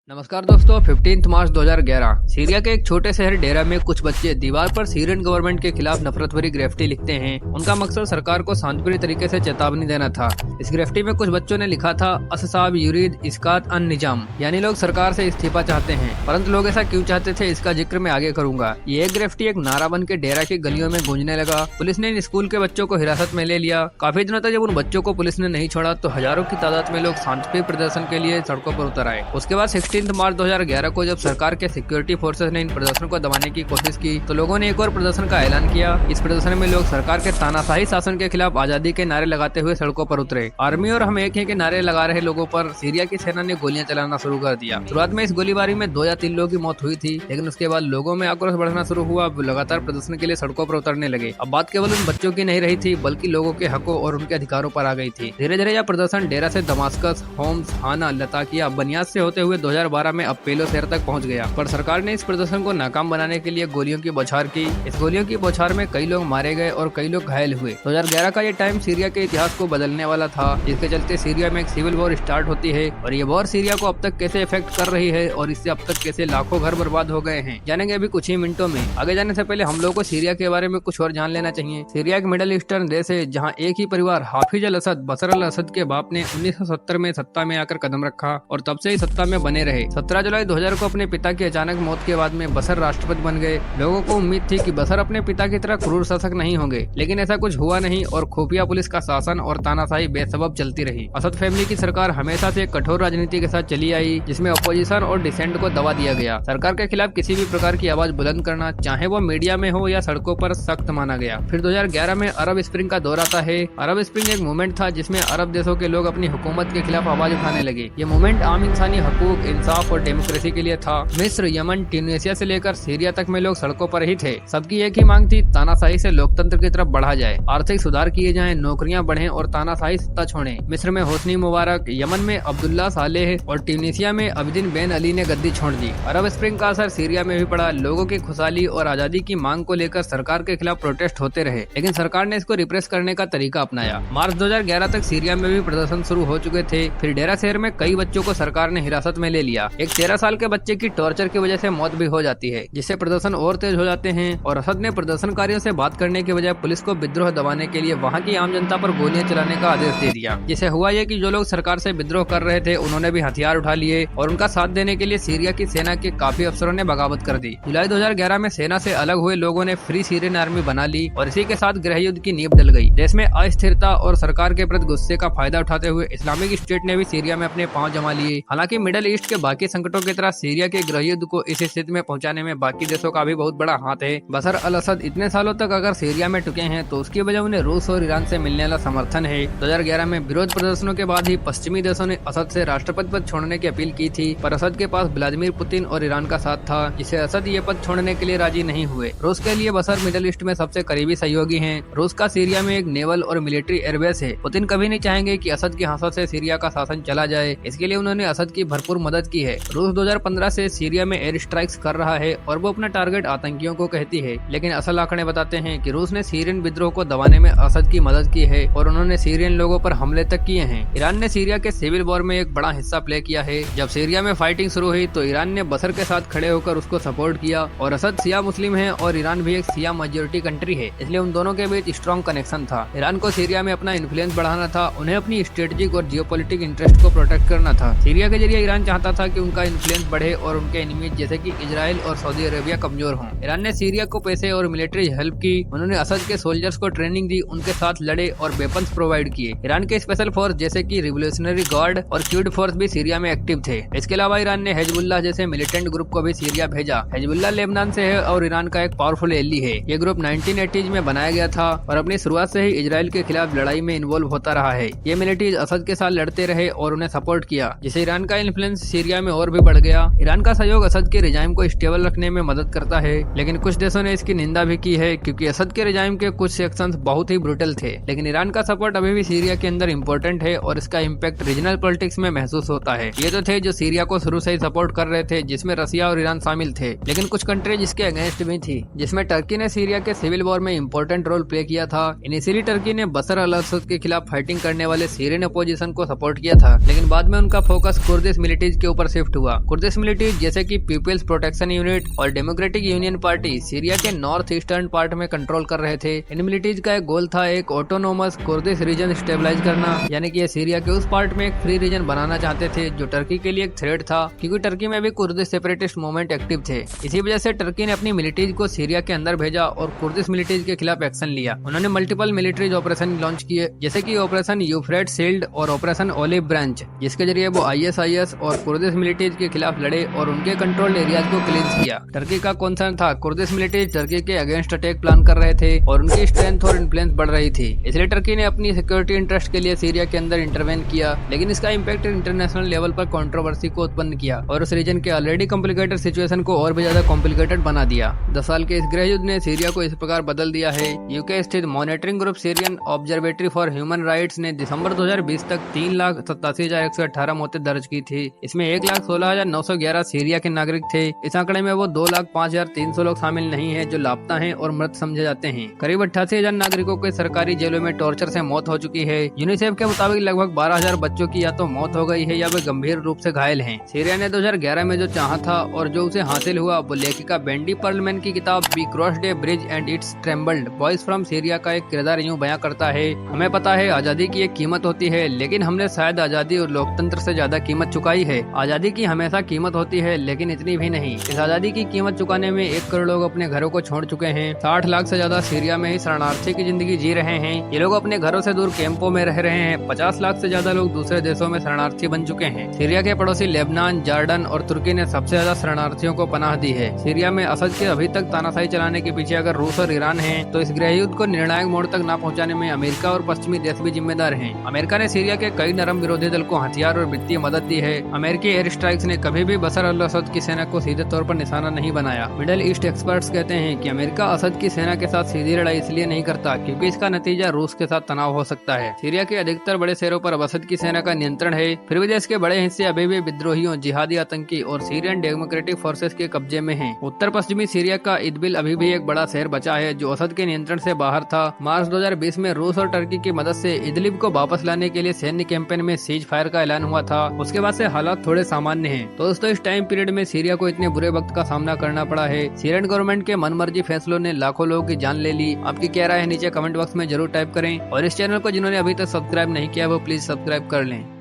नमस्कार दोस्तों, 15 मार्च 2011 सीरिया के एक छोटे शहर डेरा में कुछ बच्चे दीवार पर सीरियन गवर्नमेंट के खिलाफ नफरत भरी ग्रेफिटी लिखते हैं। उनका मकसद सरकार को शांतिपूर्ण तरीके से चेतावनी देना था। इस ग्रेफिटी में कुछ बच्चों ने लिखा था, अससाब यूरीद इस्कात अन निजाम, यानी लोग सरकार से इस्तीफा चाहते हैं। परंतु लोग ऐसा क्यों चाहते थे, इसका जिक्र मैं आगे करूंगा। ये ग्रेफिटी एक नारा बन के डेरा की गलियों में गूंजने लगा। पुलिस ने इन स्कूल के बच्चों को हिरासत में ले लिया। काफी दिनों तक जब उन बच्चों को पुलिस ने नहीं छोड़ा तो हजारों की तादाद में लोग शांतिप्रिय प्रदर्शन के लिए सड़कों पर उतर आए। उसके बाद 16 मार्च 2011 को जब सरकार के सिक्योरिटी फोर्सेस ने इन प्रदर्शन को दबाने की कोशिश की तो लोगों ने एक और प्रदर्शन का ऐलान किया। इस प्रदर्शन में लोग सरकार के तानाशाही शासन के खिलाफ आजादी के नारे लगाते हुए सड़कों पर उतरे। आर्मी और हम एक हैं के नारे लगा रहे लोगों पर सीरिया की सेना ने गोलियां चलाना शुरू कर दिया। शुरुआत में इस गोलीबारी में 2 या 3 लोगों की मौत हुई थी, लेकिन उसके बाद लोगों में आक्रोश बढ़ना शुरू हुआ। वो लगातार प्रदर्शन के लिए सड़कों पर उतरने लगे। अब बात केवल उन बच्चों की नहीं रही थी, बल्कि लोगों के हकों और उनके अधिकारों पर आ गई थी। धीरे धीरे यह प्रदर्शन डेरा से दमास्कस, होम्स, हाना, लताकिया, बनियाद से होते हुए 2012 में अप्पेलो शहर तक पहुंच गया। पर सरकार ने इस प्रदर्शन को नाकाम बनाने के लिए गोलियों की बौछार की। इस गोलियों की बौछार में कई लोग मारे गए और कई लोग घायल हुए। 2011 का ये टाइम सीरिया के इतिहास को बदलने वाला था, जिसके चलते सीरिया में एक सिविल वॉर स्टार्ट होती है। और ये वॉर सीरिया को अब तक कैसे इफेक्ट कर रही है और इससे अब तक कैसे लाखों घर बर्बाद हो गए हैं, जानेंगे अभी कुछ ही मिनटों में। आगे जाने से पहले हम लोग को सीरिया के बारे में कुछ और जान लेना चाहिए। सीरिया एक मिडिल ईस्टर्न देश है, जहाँ एक ही परिवार हाफिज अल असद, बशर अल असद के बाप ने 1970 में सत्ता में आकर कदम रखा और तब से ही सत्ता में बने रहे। 17 जुलाई 2000 को अपने पिता की अचानक मौत के बाद में बशर राष्ट्रपति बन गए। लोगों को उम्मीद थी कि बशर अपने पिता की तरह क्रूर शासक नहीं होंगे, लेकिन ऐसा कुछ हुआ नहीं और खुफिया पुलिस का शासन और तानाशाही बेसबब चलती रही। असद फैमिली की सरकार हमेशा से कठोर राजनीति के साथ चली आई, जिसमें अपोजिशन और डिसेंट को दबा दिया गया। सरकार के खिलाफ किसी भी प्रकार की आवाज बुलंद करना, चाहे वो मीडिया में हो या सड़कों पर, सख्त माना गया। फिर 2011 में अरब स्प्रिंग का दौर आता है। अरब स्प्रिंग एक मूवमेंट था जिसमें अरब देशों के लोग अपनी हुकूमत के खिलाफ आवाज उठाने लगे। ये मूवमेंट आम इंसानी हकूक, इंसाफ और डेमोक्रेसी के लिए था। मिस्र, यमन, ट्यूनीशिया से लेकर सीरिया तक में लोग सड़कों पर ही थे। सबकी एक ही मांग थी, तानाशाही से लोकतंत्र की तरफ बढ़ा जाए, आर्थिक सुधार किए जाएं, नौकरियां बढ़ें और तानाशाही सत्ता छोड़ें। मिस्र में होसनी मुबारक, यमन में अब्दुल्ला सालेह और ट्यूनीशिया में अबिदिन बेन अली ने गद्दी छोड़ दी। अरब स्प्रिंग का असर सीरिया में भी पड़ा। लोगों की खुशहाली और आजादी की मांग को लेकर सरकार के खिलाफ प्रोटेस्ट होते रहे, लेकिन सरकार ने इसको रिप्रेस करने का तरीका अपनाया। मार्च 2011 तक सीरिया में भी प्रदर्शन शुरू हो चुके थे। फिर डेरा शहर में कई बच्चों को सरकार ने हिरासत में ले लिया। एक 13 साल के बच्चे की टॉर्चर की वजह से मौत भी हो जाती है, जिससे प्रदर्शन और तेज हो जाते हैं। और असद ने प्रदर्शनकारियों से बात करने के बजाय पुलिस को विद्रोह दबाने के लिए वहां की आम जनता पर गोलियां चलाने का आदेश दे दिया। जिससे हुआ ये कि जो लोग सरकार से विद्रोह कर रहे थे उन्होंने भी हथियार उठा लिए और उनका साथ देने के लिए सीरिया की सेना के काफी अफसरों ने बगावत कर दी। जुलाई 2011 में सेना से अलग हुए लोगों ने फ्री सीरियन आर्मी बना ली और इसी के साथ गृह युद्ध की नींव डल गई। देश में अस्थिरता और सरकार के प्रति गुस्से का फायदा उठाते हुए इस्लामिक स्टेट ने भी सीरिया में अपने पांव जमा लिए। हालांकि मिडिल ईस्ट के बाकी संकटों की तरह सीरिया के गृह युद्ध को इस स्थिति में पहुंचाने में बाकी देशों का भी बहुत बड़ा हाथ है। बशर अल असद इतने सालों तक अगर सीरिया में टुके हैं तो उसकी वजह उन्हें रूस और ईरान से मिलने वाला समर्थन है। 2011 में विरोध प्रदर्शनों के बाद ही पश्चिमी देशों ने असद से राष्ट्रपति पद छोड़ने की अपील की थी, पर असद के पास व्लादिमीर पुतिन और ईरान का साथ था, जिसे असद ये पद छोड़ने के लिए राजी नहीं हुए। रूस के लिए बशर मिडिल ईस्ट में सबसे करीबी सहयोगी हैं। रूस का सीरिया में एक नेवल और मिलिट्री एयरबेस है। पुतिन कभी नहीं चाहेंगे कि असद के हाथों से सीरिया का शासन चला जाए, इसके लिए उन्होंने असद की भरपूर मदद की है। रूस 2015 से सीरिया में एयर स्ट्राइक्स कर रहा है और वो अपना टारगेट आतंकियों को कहती है, लेकिन असल आंकड़े बताते हैं कि रूस ने सीरियन विद्रोह को दबाने में असद की मदद की है और उन्होंने सीरियन लोगों पर हमले तक किए हैं। ईरान ने सीरिया के सिविल वॉर में एक बड़ा हिस्सा प्ले किया है। जब सीरिया में फाइटिंग शुरू हुई तो ईरान ने बशर के साथ खड़े होकर उसको सपोर्ट किया। और असद शिया मुस्लिम है और ईरान भी एक शिया मेजोरिटी कंट्री है, इसलिए उन दोनों के बीच स्ट्रॉन्ग कनेक्शन था। ईरान को सीरिया में अपना इन्फ्लुएंस बढ़ाना था, उन्हें अपनी स्ट्रेटेजिक और जियोपॉलिटिक इंटरेस्ट को प्रोटेक्ट करना था। सीरिया के जरिए ईरान चाहता था कि उनका इन्फ्लुएंस बढ़े और उनके एनिमीज जैसे कि इजराइल और सऊदी अरेबिया कमजोर हों। ईरान ने सीरिया को पैसे और मिलिट्री हेल्प की। उन्होंने असद के सोल्जर्स को ट्रेनिंग दी, उनके साथ लड़े और वेपन्स प्रोवाइड किए। ईरान के स्पेशल फोर्स जैसे कि रिवोल्यूशनरी गार्ड और क्यूड फोर्स भी सीरिया में एक्टिव थे। इसके अलावा ईरान ने हिजबुल्लाह जैसे मिलिटेंट ग्रुप को भी सीरिया भेजा। हिजबुल्लाह लेबनान से है और ईरान का एक पावरफुल एली है। ये ग्रुप 1980s में बनाया गया था और अपनी शुरुआत से ही इजराइल के खिलाफ लड़ाई में इन्वॉल्व होता रहा है। ये मिलिट्रीज असद के साथ लड़ते रहे और उन्हें सपोर्ट किया, जिससे ईरान का इन्फ्लुएंस सीरिया में और भी बढ़ गया। ईरान का सहयोग असद के रिजाइम को स्टेबल रखने में मदद करता है, लेकिन कुछ देशों ने इसकी निंदा भी की है क्योंकि असद के रिजाइम के कुछ सेक्शंस बहुत ही ब्रूटल थे। लेकिन ईरान का सपोर्ट अभी भी सीरिया के अंदर इम्पोर्टेंट है और इसका इम्पैक्ट रीजनल पॉलिटिक्स में महसूस होता है। ये तो थे जो सीरिया को शुरू से ही सपोर्ट कर रहे थे, जिसमें रसिया और ईरान शामिल थे, लेकिन कुछ कंट्रीज इसके अगेंस्ट भी थी, जिसमें टर्की ने सीरिया के सिविल वॉर में इम्पोर्टेंट रोल प्ले किया था। इनिशियली टर्की ने बशर अल असद के खिलाफ फाइटिंग करने वाले सीरियन अपोजिशन को सपोर्ट किया था, लेकिन बाद में उनका फोकस कुर्दिश मिलिट्रीज के ऊपर शिफ्ट हुआ। कुर्दिश मिलिट्रीज जैसे कि पीपल्स प्रोटेक्शन यूनिट और डेमोक्रेटिक यूनियन पार्टी सीरिया के नॉर्थ ईस्टर्न पार्ट में कंट्रोल कर रहे थे। इन मिलिट्रीज का एक गोल था एक ऑटोनोमस कुर्दिश रीजन स्टेबलाइज करना, यानी कि ये सीरिया के उस पार्ट में एक फ्री रीजन बनाना चाहते थे जो टर्की के लिए एक थ्रेट था, क्योंकि टर्की में भी कुर्दिश सेपरेटिस्ट मूवमेंट एक्टिव थे। इसी वजह से टर्की ने अपनी मिलिट्रीज को सीरिया के अंदर भेजा और कुर्दिश मिलिट्रीज के खिलाफ एक्शन लिया। उन्होंने मल्टीपल मिलिट्रीज ऑपरेशन लॉन्च किए, जैसे कि ऑपरेशन यूफ्रेट शील्ड और ऑपरेशन ओलिव ब्रांच, जिसके जरिए वो ISIS और कुर्दिश मिलिट्रीज के खिलाफ लड़े और उनके कंट्रोल्ड एरियाज को क्लींस किया। टर्की का कंसर्न था कुर्दिश मिलिट्रीज टर्की के अगेंस्ट अटैक प्लान कर रहे थे और उनकी स्ट्रेंथ और इन्फ्लुएंस बढ़ रही थी, इसलिए टर्की ने अपनी सिक्योरिटी इंटरेस्ट के लिए सीरिया के अंदर इंटरवेन किया। लेकिन इसका इम्पैक्ट इंटरनेशनल लेवल पर कंट्रोवर्सी को उत्पन्न किया और उस रीजन के ऑलरेडी कॉम्प्लिकेटेड सिचुएशन को और भी ज्यादा कॉम्प्लिकेटेड बना दिया। 10 साल के इस गृह युद्ध ने सीरिया को इस प्रकार बदल दिया है। यूके स्थित monitoring group Syrian observatory for human rights ने दिसंबर 2020 तक 3,87,118 मौतें दर्ज की थी। इसमें 1,16,911 सीरिया के नागरिक थे। इस आंकड़े में वो 2,05,300 लोग शामिल नहीं है जो लापता हैं और मृत समझे जाते हैं। करीब 88,000 नागरिकों के सरकारी जेलों में टॉर्चर से मौत हो चुकी है। यूनिसेफ के मुताबिक लगभग 12,000 बच्चों की या तो मौत हो गई है या वे गंभीर रूप से घायल हैं। सीरिया ने 2011 में जो चाहा था और जो उसे हासिल हुआ वो लेखिका बेंडी पर्लमैन की किताब we crossed a bridge and it's trembled voice from Syria का एक किरदार यूं बयां करता है। हमें पता है आजादी की एक कीमत होती है, लेकिन हमने शायद आजादी और लोकतंत्र से ज्यादा कीमत चुकाई है। आजादी की हमेशा कीमत होती है, लेकिन इतनी भी नहीं। इस आजादी की कीमत चुकाने में 1 करोड़ लोग अपने घरों को छोड़ चुके हैं। 60 लाख से ज्यादा सीरिया में ही शरणार्थी की जिंदगी जी रहे हैं। ये लोग अपने घरों से दूर कैंपों में रह रहे हैं। 50 लाख से ज्यादा लोग दूसरे देशों में शरणार्थी बन चुके हैं। सीरिया के पड़ोसी लेबनान, जॉर्डन और तुर्की ने सबसे ज्यादा शरणार्थियों को पनाह दी है। सीरिया में असद के अभी तक तानाशाही चलाने के पीछे अगर रूस और ईरान है, तो इस गृह युद्ध को निर्णायक मोड़ तक न पहुंचाने में अमेरिका और पश्चिमी देश भी जिम्मेदार हैं। अमेरिका ने सीरिया के कई नरम विरोधी दल को हथियार और वित्तीय मदद दी है। अमेरिकी एयर स्ट्राइक्स ने कभी भी बशर अल असद की सेना को सीधे तौर पर निशाना नहीं बनाया। मिडिल ईस्ट एक्सपर्ट्स कहते हैं कि अमेरिका असद की सेना के साथ सीधी लड़ाई इसलिए नहीं करता क्योंकि इसका नतीजा रूस के साथ तनाव हो सकता है। सीरिया के अधिकतर बड़े शहरों पर असद की सेना का नियंत्रण है, फिर भी देश के बड़े हिस्से अभी भी विद्रोहियों, जिहादी आतंकी और सीरियन डेमोक्रेटिक फोर्सेस के कब्जे में हैं। उत्तर पश्चिमी सीरिया का इदबिल अभी भी एक बड़ा शहर बचा है जो असद के नियंत्रण से बाहर था। मार्च 2020 में रूस और टर्की की मदद से इदलिब को वापस लाने के लिए सैन्य कैंपेन में सीज फायर का ऐलान हुआ था। उसके बाद से हालात थोड़े सामान्य हैं। तो दोस्तों, इस टाइम पीरियड में सीरिया को इतने बुरे वक्त का सामना करना पड़ा है। सीरियन गवर्नमेंट के मनमर्जी फैसलों ने लाखों लोगों की जान ले ली। आपकी क्या राय है नीचे कमेंट बॉक्स में जरूर टाइप करें और इस चैनल को जिन्होंने अभी तक सब्सक्राइब नहीं किया वो प्लीज सब्सक्राइब कर लें।